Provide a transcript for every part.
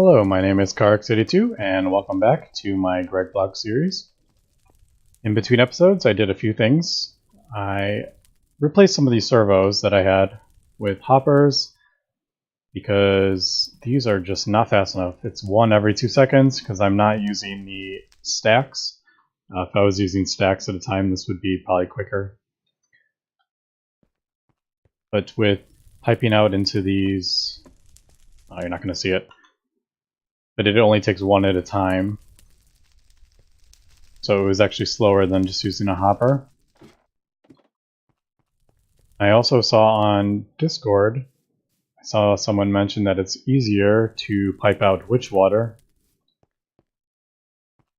Hello, my name is CarX82 and welcome back to my GregBlock series. In between episodes I did a few things. I replaced some of these servos that I had with hoppers because these are just not fast enough. It's one every 2 seconds because I'm not using the stacks. If I was using stacks at a time, this would be probably quicker. But with piping out into these, you're not going to see it. But it only takes one at a time. So it was actually slower than just using a hopper. I also saw on Discord, I saw someone mention that it's easier to pipe out witch water.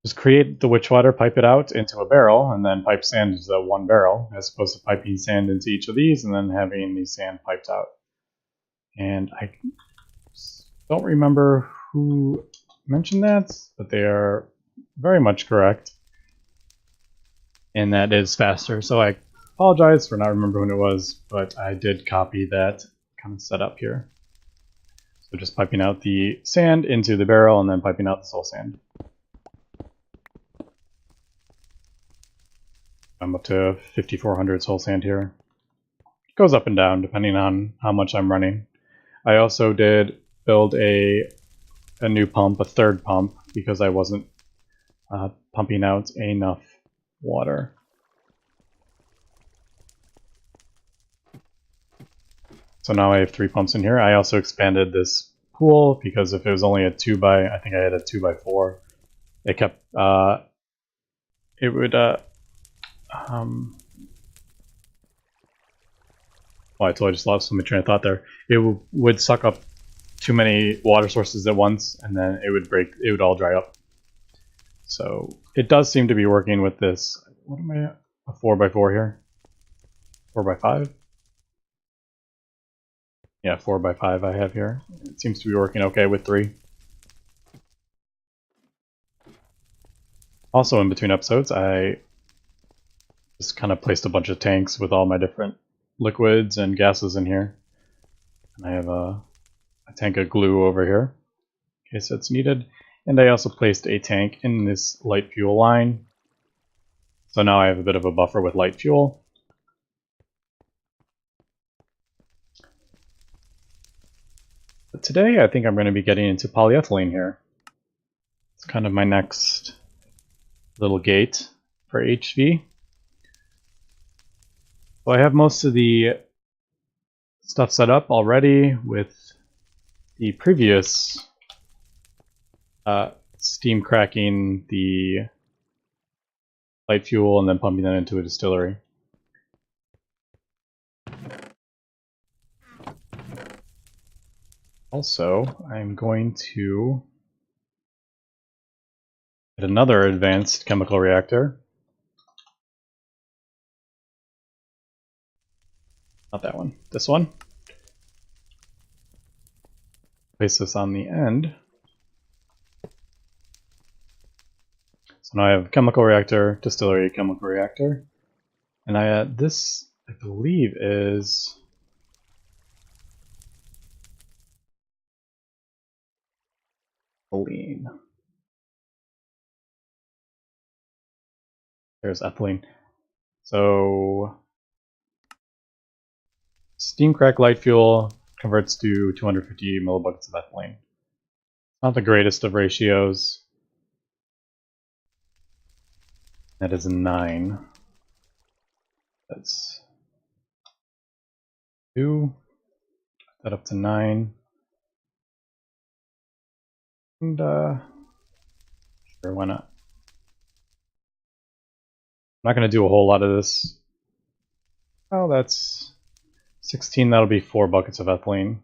Just create the witch water, pipe it out into a barrel, and then pipe sand into that one barrel, as opposed to piping sand into each of these and then having the sand piped out. And I don't remember who mentioned that, but they are very much correct. And that is faster. So I apologize for not remembering who it was, but I did copy that kind of setup here. So just piping out the sand into the barrel and then piping out the soul sand. I'm up to 5,400 soul sand here. It goes up and down depending on how much I'm running. I also did build a new pump, a third pump, because I wasn't pumping out enough water. So now I have 3 pumps in here. I also expanded this pool because if it was only a 2x, I think I had a 2x4, it kept, it would, well, I totally just lost my train of thought there. It would suck up too many water sources at once, and then it would break, it would all dry up. So it does seem to be working with this. What am I at? A 4x4 here? 4x5? Yeah, 4x5 I have here. It seems to be working okay with 3. Also, in between episodes, I just kind of placed a bunch of tanks with all my different liquids and gases in here. And I have a tank of glue over here in case it's needed. And I also placed a tank in this light fuel line. So now I have a bit of a buffer with light fuel. But today I think I'm going to be getting into polyethylene here. It's kind of my next little gate for HV. So I have most of the stuff set up already with the previous steam cracking the light fuel and then pumping that into a distillery. Also, I'm going to get another advanced chemical reactor. Not that one, this one. Place this on the end. So now I have chemical reactor, distillery, chemical reactor. And this, I believe, is ethylene. There's ethylene. So steam crack light fuel converts to 250 millibuckets of ethylene. Not the greatest of ratios. That is a 9. That's 2. That up to 9. And sure, why not? I'm not going to do a whole lot of this. Oh, that's 16. That'll be 4 buckets of ethylene.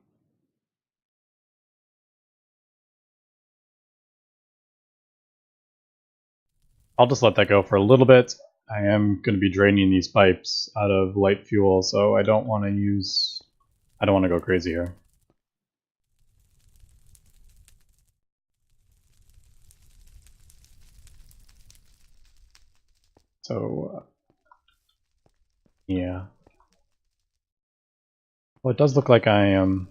I'll just let that go for a little bit. I am going to be draining these pipes out of light fuel, so I don't want to go crazy here. So, yeah. Well, it does look like I am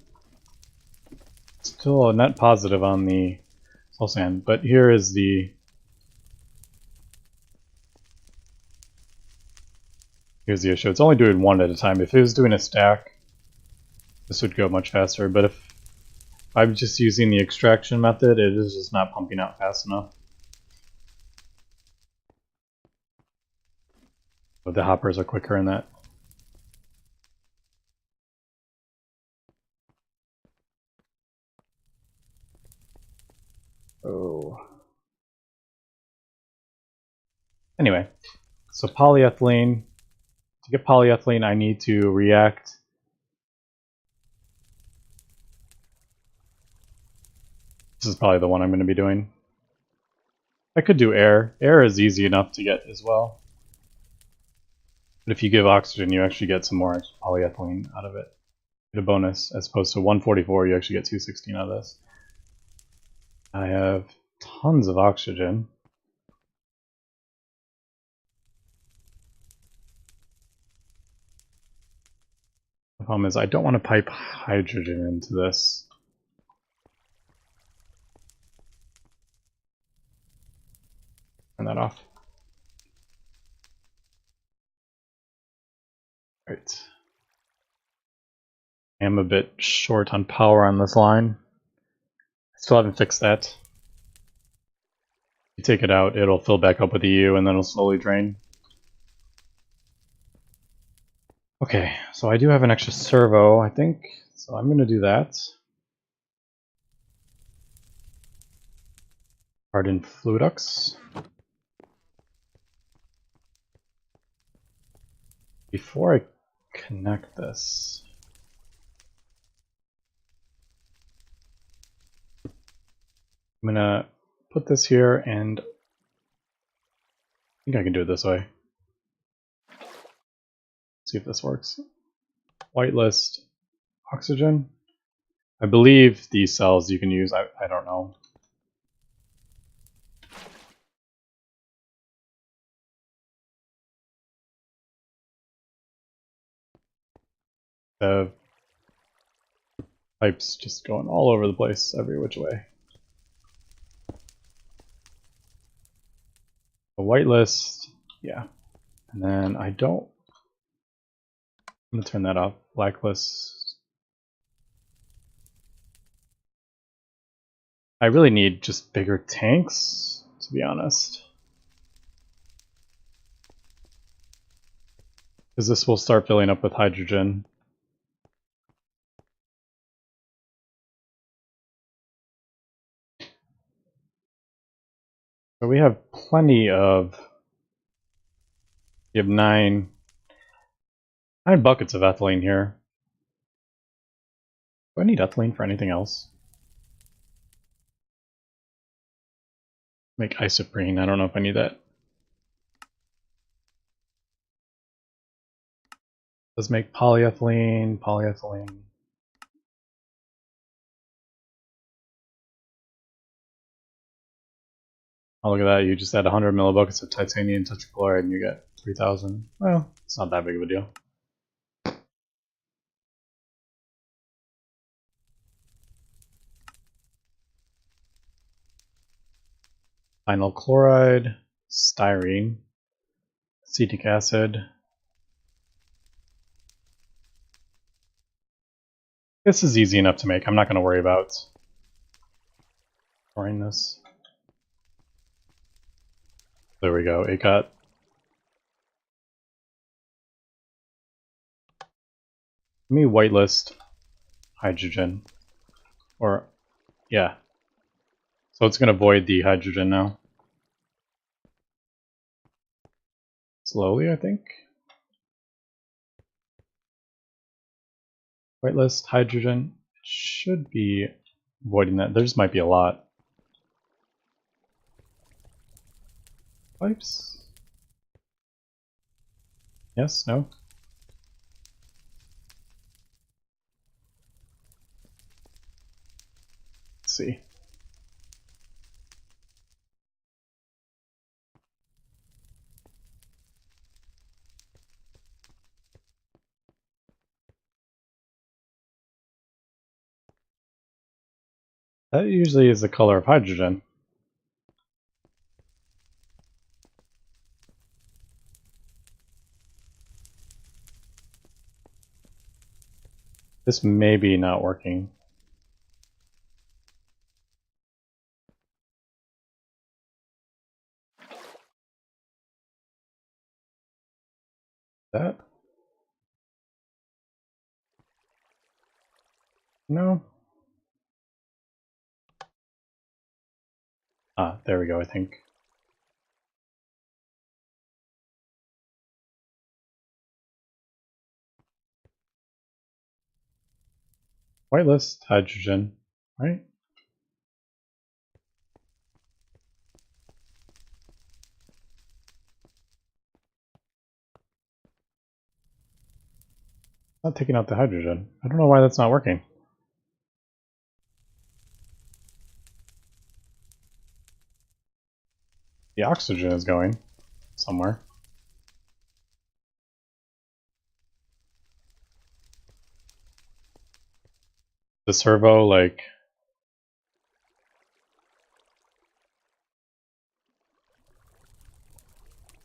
still a net positive on the soul sand, but here's the issue. It's only doing one at a time. If it was doing a stack, this would go much faster, but if I'm just using the extraction method, it is just not pumping out fast enough. But the hoppers are quicker in that. Oh. Anyway, so polyethylene. To get polyethylene, I need to react. This is probably the one I'm going to be doing. I could do air. Air is easy enough to get as well. But if you give oxygen, you actually get some more polyethylene out of it. Get a bonus. As opposed to 144, you actually get 216 out of this. I have tons of oxygen. The problem is I don't want to pipe hydrogen into this. Turn that off. Right. I am a bit short on power on this line. I still haven't fixed that. You take it out, it'll fill back up with EU and then it'll slowly drain. Okay, so I do have an extra servo, I think, so I'm going to do that. Harden Fluidux. Before I connect this, I'm going to put this here and I think I can do it this way. See if this works. Whitelist oxygen. I believe these cells you can use, I don't know. The pipes just going all over the place, every which way. A whitelist, yeah. And then I don't. I'm gonna turn that off. Blacklist. I really need just bigger tanks, to be honest. Because this will start filling up with hydrogen. So we have plenty of. We have nine buckets of ethylene here. Do I need ethylene for anything else? Make isoprene. I don't know if I need that. Let's make polyethylene. Oh, look at that. You just add 100 millibuckets of titanium tetrachloride and you get 3,000. Well, it's not that big of a deal. Vinyl chloride, styrene, acetic acid. This is easy enough to make. I'm not going to worry about pouring this. There we go. It got. Let me whitelist hydrogen. Or, yeah. So it's going to void the hydrogen now. Slowly, I think. Whitelist hydrogen. It should be voiding that. There just might be a lot. Pipes? Yes? No? Let's see. That usually is the color of hydrogen. This may be not working. That? No? Ah, there we go, I think. Whitelist hydrogen, right? Not taking out the hydrogen. I don't know why that's not working. The oxygen is going somewhere. The servo, like...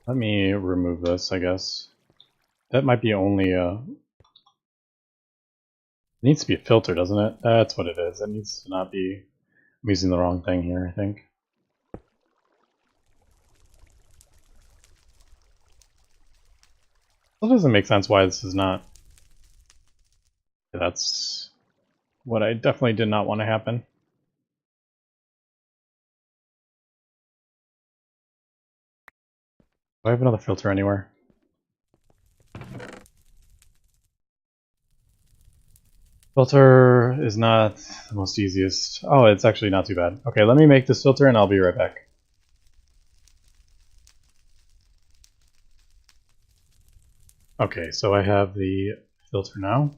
Let me remove this, I guess. That might be only a... It needs to be a filter, doesn't it? That's what it is. It needs to not be... I'm using the wrong thing here, I think. It doesn't make sense why this is not... That's what I definitely did not want to happen. Do I have another filter anywhere? Filter is not the most easiest. Oh, it's actually not too bad. Okay, let me make this filter and I'll be right back. Okay, so I have the filter now.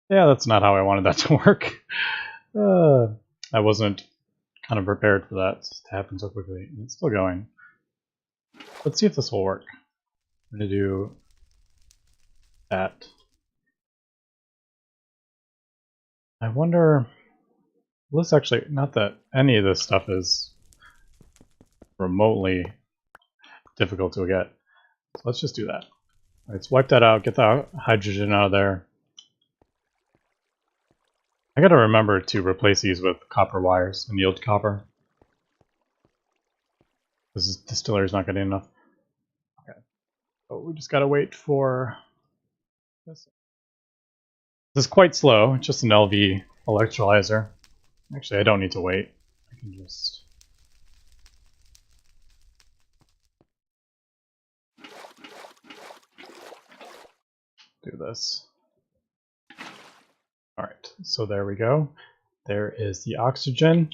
Yeah, that's not how I wanted that to work. I wasn't kind of prepared for that to happen so quickly. And it's still going. Let's see if this will work. I'm going to do that. I wonder... Well, this actually... Not that any of this stuff is remotely difficult to get. So let's just do that. Let's wipe that out, get the hydrogen out of there. I gotta remember to replace these with copper wires and yield copper. This distillery is not getting enough. Okay. So we just gotta wait for this. This is quite slow, it's just an LV electrolyzer. Actually, I don't need to wait. I can just... do this. Alright, so there we go. There is the oxygen.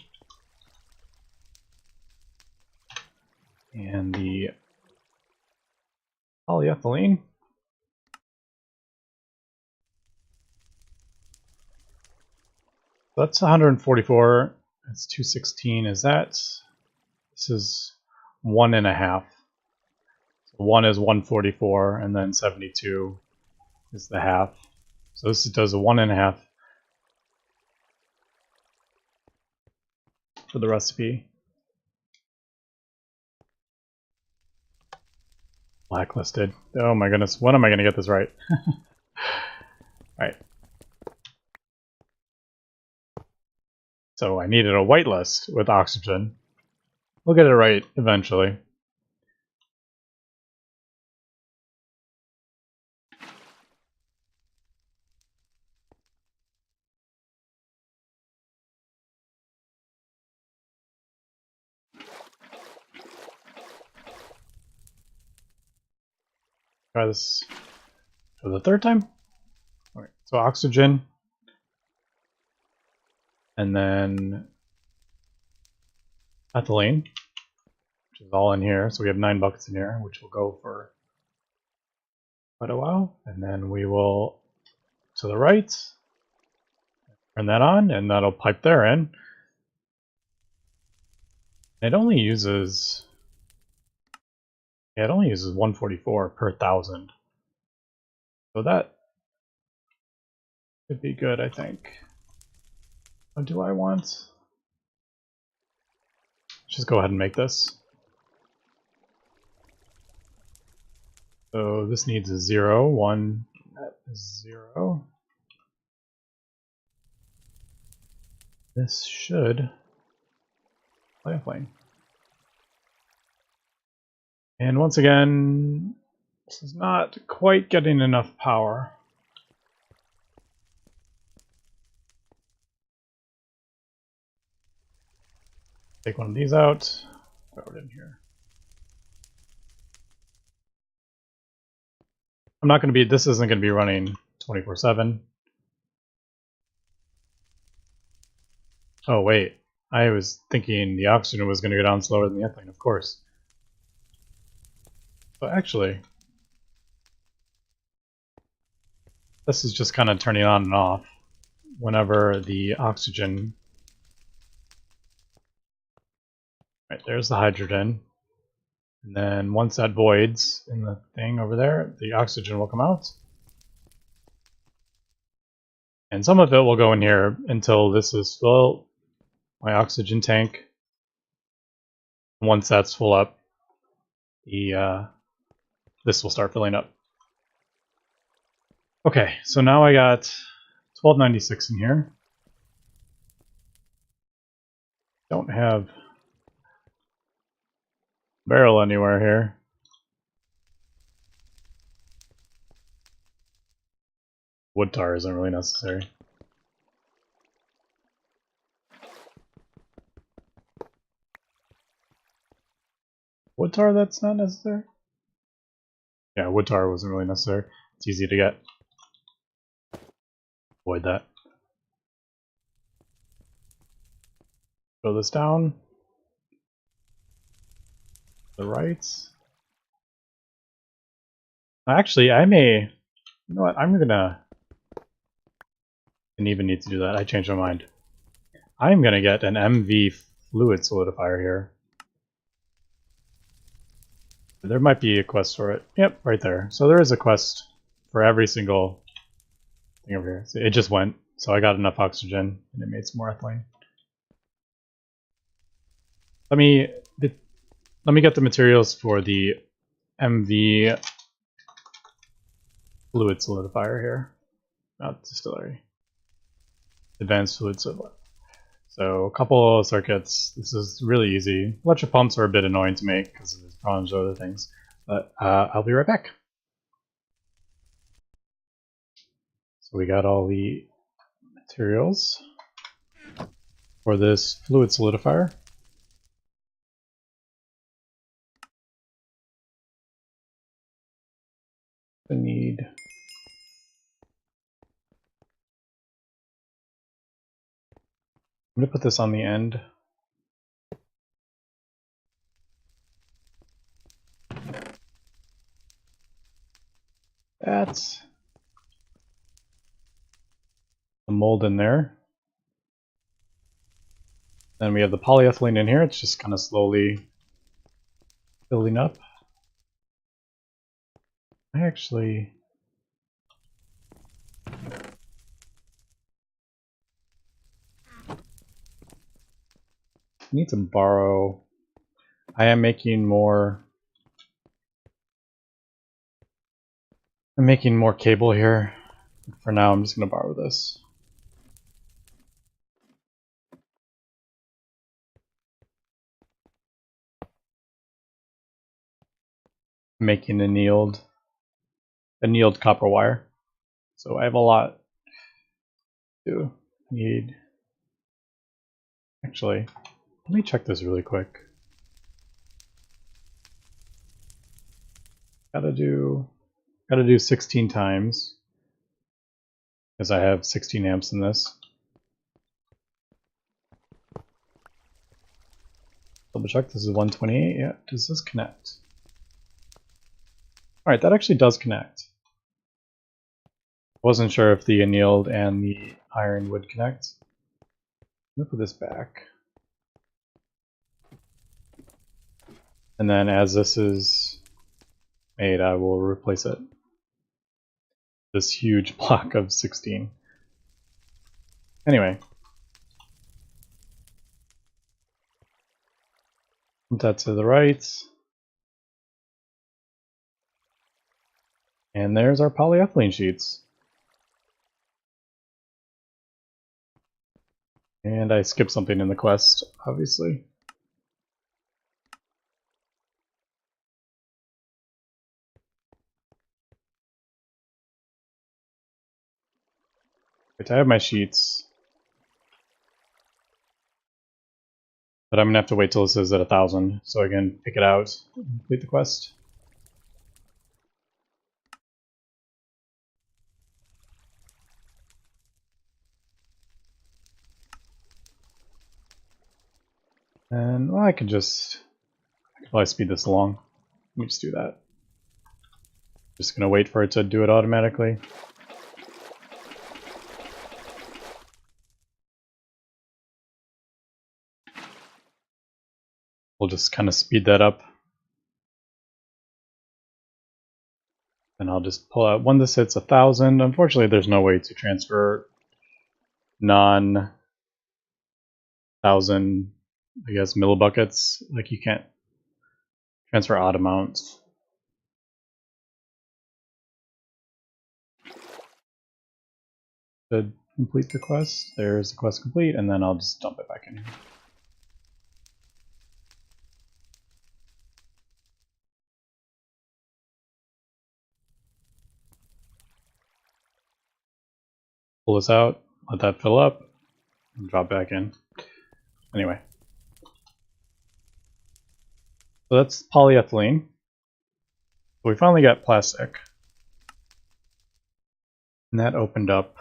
And the polyethylene. That's 144. That's 216. Is that? This is 1.5. So 1 is 144, and then 72 is the half. So this does a 1.5 for the recipe. Blacklisted. Oh my goodness, when am I going to get this right? Alright. So I needed a whitelist with oxygen. We'll get it right eventually. Try this for the third time. Alright, so oxygen. And then ethylene, which is all in here. So we have 9 buckets in here, which will go for quite a while. And then we will, to the right, turn that on, and that'll pipe there in. It only uses 144 per 1,000. So that could be good, I think. What do I want? Just go ahead and make this. So this needs a 0, 1, that is 0. This should play a plane. And once again, this is not quite getting enough power. Take one of these out, throw it in here. I'm not going to be, this isn't going to be running 24/7. Oh wait, I was thinking the oxygen was going to go down slower than the ethylene, of course. But actually, this is just kind of turning on and off whenever the oxygen... Right, there's the hydrogen. And then once that voids in the thing over there, the oxygen will come out. And some of it will go in here until this is full, my oxygen tank. Once that's full up, this will start filling up. Okay, so now I got 1296 in here. Don't have barrel anywhere here. Wood tar isn't really necessary. Wood tar, that's not necessary? Yeah, wood tar wasn't really necessary. It's easy to get. Avoid that. Throw this down. The right. Actually, I may... You know what, I'm gonna... Didn't even need to do that, I changed my mind. I'm gonna get an MV fluid solidifier here. There might be a quest for it. Yep, right there. So there is a quest for every single thing over here. So it just went, so I got enough oxygen and it made some more ethylene. Let me get the materials for the MV fluid solidifier here. Not distillery. Advanced fluid solidifier. So a couple of circuits. This is really easy. Electric pumps are a bit annoying to make because there's problems with other things. But I'll be right back. So we got all the materials for this fluid solidifier. I need I'm going to put this on the end. That's the mold in there. Then we have the polyethylene in here. It's just kind of slowly building up. I actually... need to borrow... I am making more... I'm making more cable here. For now, I'm just going to borrow this. Making annealed copper wire. So I have a lot to need. Actually, let me check this really quick. Gotta do 16 times because I have 16 amps in this. Double check, this is 128. Yeah, does this connect? Alright, that actually does connect. Wasn't sure if the annealed and the iron would connect. I'm gonna put this back. And then as this is made, I will replace it. This huge block of 16. Anyway. Put that to the right. And there's our polyethylene sheets. And I skipped something in the quest, obviously. Right, I have my sheets. But I'm gonna have to wait till this is at 1,000 so I can pick it out and complete the quest. And well, I could probably speed this along. Let me just do that. Just gonna wait for it to do it automatically. We'll just kind of speed that up. And I'll just pull out when this hits 1,000. Unfortunately, there's no way to transfer non-1,000, I guess, millibuckets. Like, you can't transfer odd amounts. To complete the quest, there's the quest complete, and then I'll just dump it back in here. Pull this out, let that fill up, and drop back in. Anyway. So that's polyethylene. So we finally got plastic. And that opened up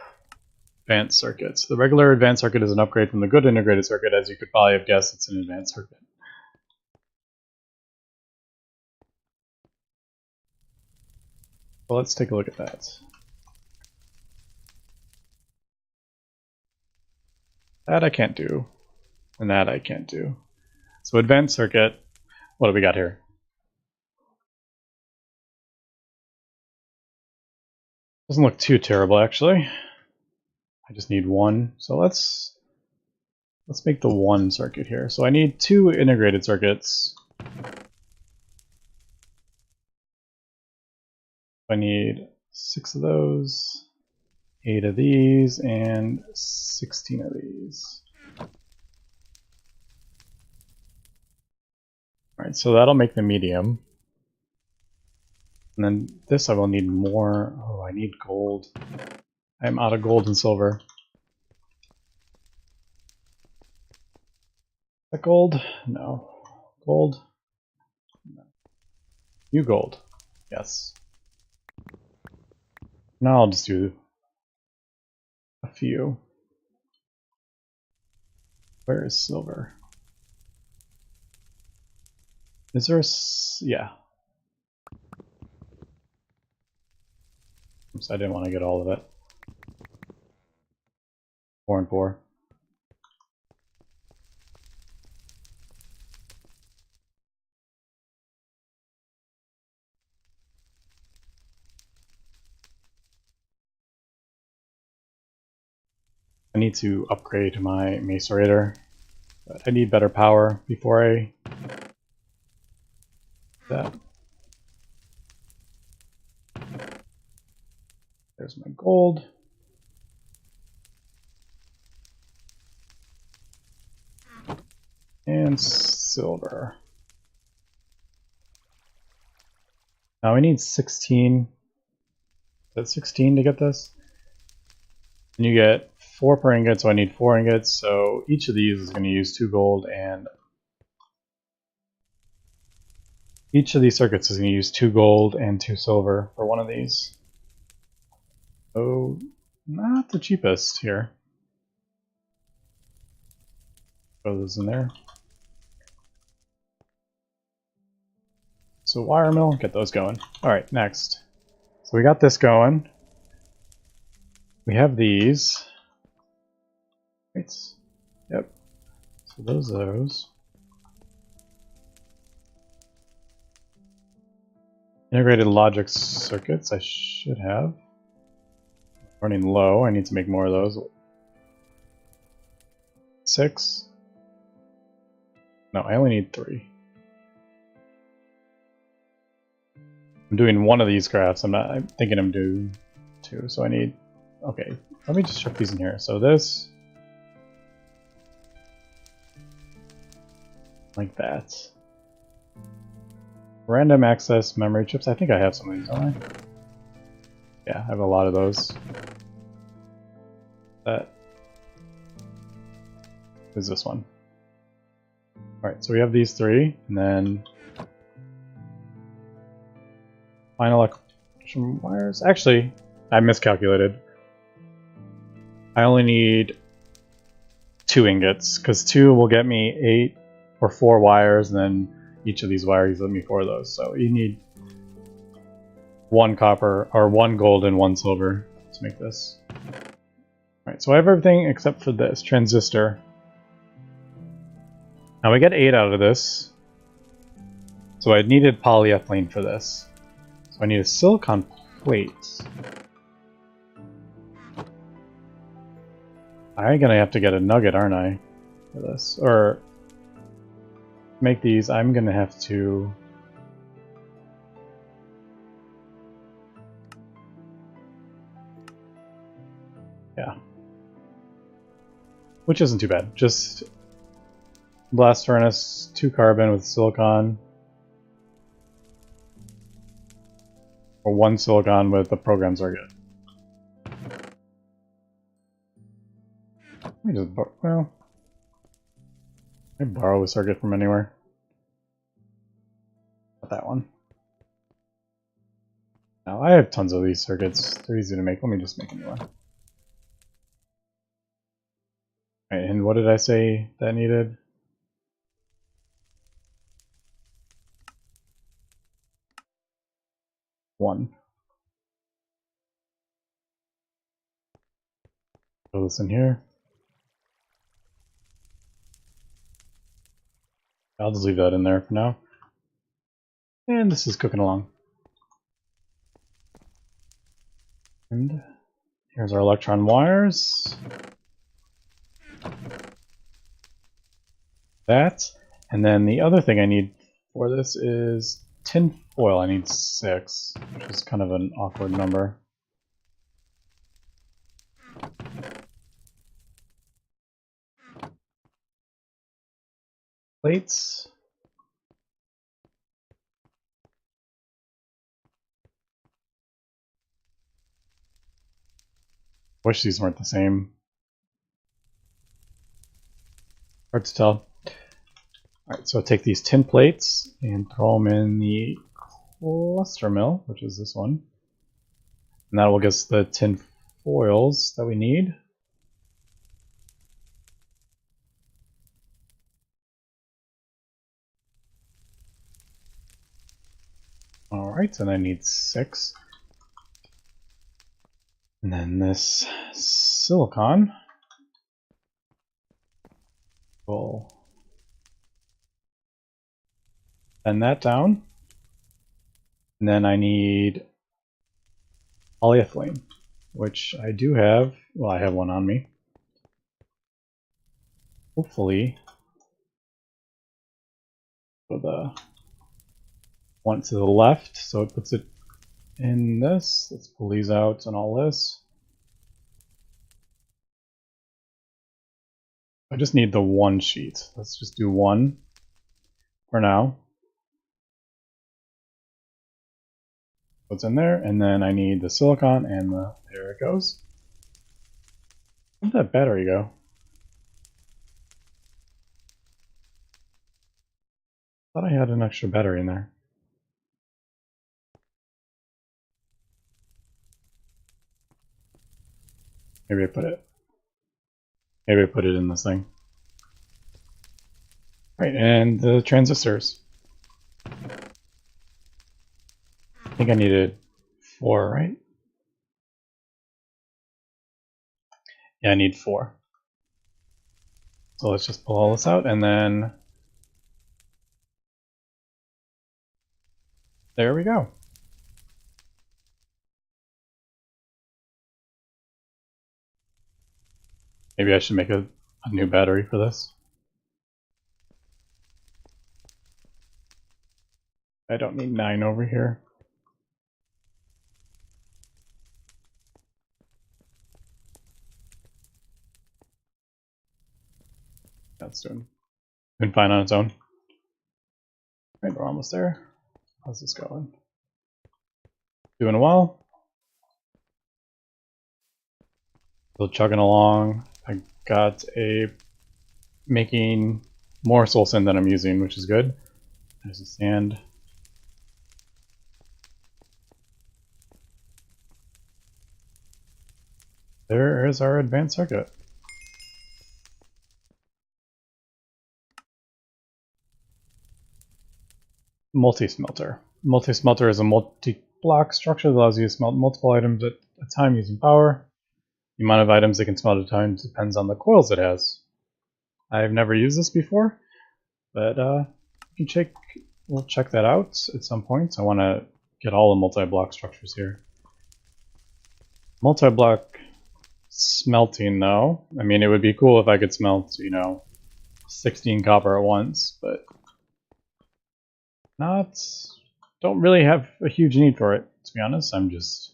advanced circuits. The regular advanced circuit is an upgrade from the good integrated circuit. As you could probably have guessed, it's an advanced circuit. Well, let's take a look at that. That I can't do. And that I can't do. So advanced circuit, what do we got here? Doesn't look too terrible, actually. I just need one. So let's make the one circuit here. So I need 2 integrated circuits. I need 6 of those, 8 of these, and 16 of these. Alright, so that'll make the medium. And then this I will need more. Oh, I need gold. I'm out of gold and silver. Is that gold? No. Gold? No. New gold. Yes. Now I'll just do a few. Where is silver? Is there a... yeah. Oops, I didn't want to get all of it. 4 and 4. I need to upgrade my macerator, but I need better power before I do that. There's my gold. And silver. Now we need 16. Is that 16 to get this? And you get 4 per ingot, so I need 4 ingots. So each of these is going to use 2 gold, and each of these circuits is going to use 2 gold and 2 silver for one of these. So not the cheapest here. Throw those in there. So wire mill, get those going. Alright, next. So we got this going. We have these. Right. Yep. So those. Integrated logic circuits, I should have. Running low, I need to make more of those. 6. No, I only need 3. I'm doing one of these graphs, I'm thinking I'm doing 2, so I need... Okay, let me just chuck these in here. So this... like that. Random access memory chips. I think I have some of these, don't I? Yeah, I have a lot of those. That is this one. Alright, so we have these 3, and then final electron wires. Actually, I miscalculated. I only need 2 ingots, because 2 will get me 8 or 4 wires, and then each of these wires give me 4 of those. So you need 1 copper, or 1 gold and 1 silver to make this. Alright, so I have everything except for this transistor. Now we get 8 out of this. So I needed polyethylene for this. So I need a silicon plate. I'm gonna have to get a nugget, aren't I, for this? Or to make these, I'm gonna have to... yeah. Which isn't too bad. Just blast furnace, 2 carbon with silicon. Or 1 silicon with the program circuit. Let me just well, I borrow a circuit from anywhere. Not that one. Now I have tons of these circuits. They're easy to make. Let me just make a new one. Alright, and what did I say that needed? One. Throw this in here. I'll just leave that in there for now. And this is cooking along. And here's our electron wires. That. And then the other thing I need for this is tin foil. I need 6, which is kind of an awkward number. Plates. Wish these weren't the same. Hard to tell. Alright, so I'll take these tin plates and throw them in the cluster mill, which is this one. And that will give us the tin foils that we need. Alright, and I need 6. And then this silicon will bend that down. And then I need polyethylene, which I do have. Well, I have one on me. Hopefully, for the one to the left, so it puts it in this. Let's pull these out and all this. I just need the 1 sheet. Let's just do 1 for now. What's in there, and then I need the silicon, and there it goes. Where'd that battery go? I thought I had an extra battery in there. Maybe I put it in this thing. Right, and the transistors. I think I needed 4, right? Yeah, I need 4. So let's just pull all this out, and then there we go. Maybe I should make a new battery for this. I don't need 9 over here. That's doing fine on its own. Right, we're almost there. How's this going? Doing well. Still chugging along. I got a making more soul sand than I'm using, which is good. There's the sand. There is our advanced circuit. Multi-smelter. Multi-smelter is a multi-block structure that allows you to smelt multiple items at a time using power. The amount of items it can smelt at a time depends on the coils it has. I've never used this before, but we'll check that out at some point. I want to get all the multi-block structures here. Multi-block smelting, though. I mean, it would be cool if I could smelt, 16 copper at once, but don't really have a huge need for it, to be honest. I'm just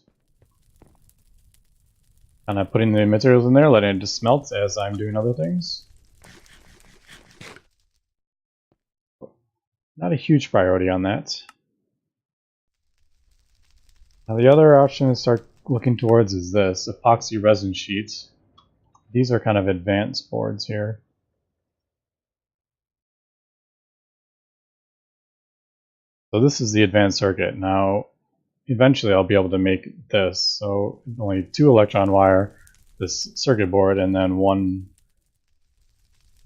kind of putting the materials in there, letting it just smelt as I'm doing other things. Not a huge priority on that. Now the other option to start looking towards is this, epoxy resin sheets. These are kind of advanced boards here. So this is the advanced circuit. Now, eventually I'll be able to make this. So only 2 electron wire, this circuit board, and then 1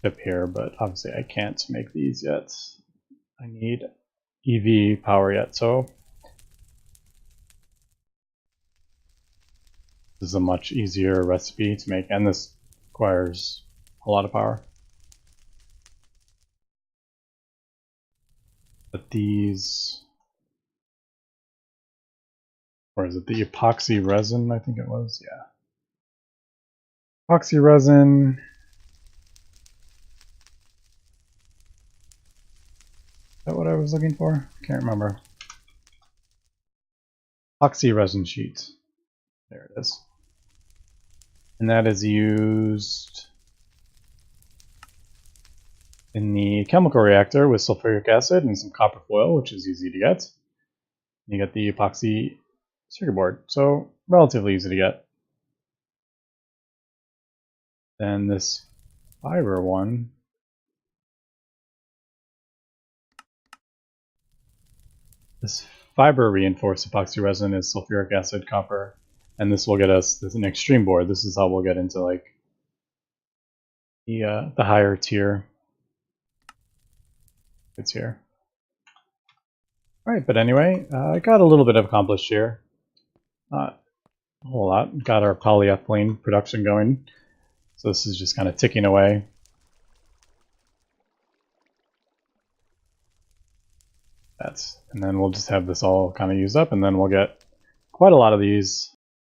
chip here, but obviously I can't make these yet. I need EV power yet, so this is a much easier recipe to make, and this requires a lot of power. But these, or is it the epoxy resin? I think it was, yeah. Epoxy resin. Is that what I was looking for? I can't remember. Epoxy resin sheet. There it is. And that is used in the chemical reactor with sulfuric acid and some copper foil, which is easy to get. You get the epoxy circuit board, so relatively easy to get. Then this fiber one, this fiber reinforced epoxy resin is sulfuric acid, copper, and this will get us an extreme board. This is how we'll get into like the higher tier. It's here. All right, but anyway, I got a little bit of accomplished here. Not a whole lot. Got our polyethylene production going. So this is just kind of ticking away. And then we'll just have this all kind of used up, and then we'll get quite a lot of these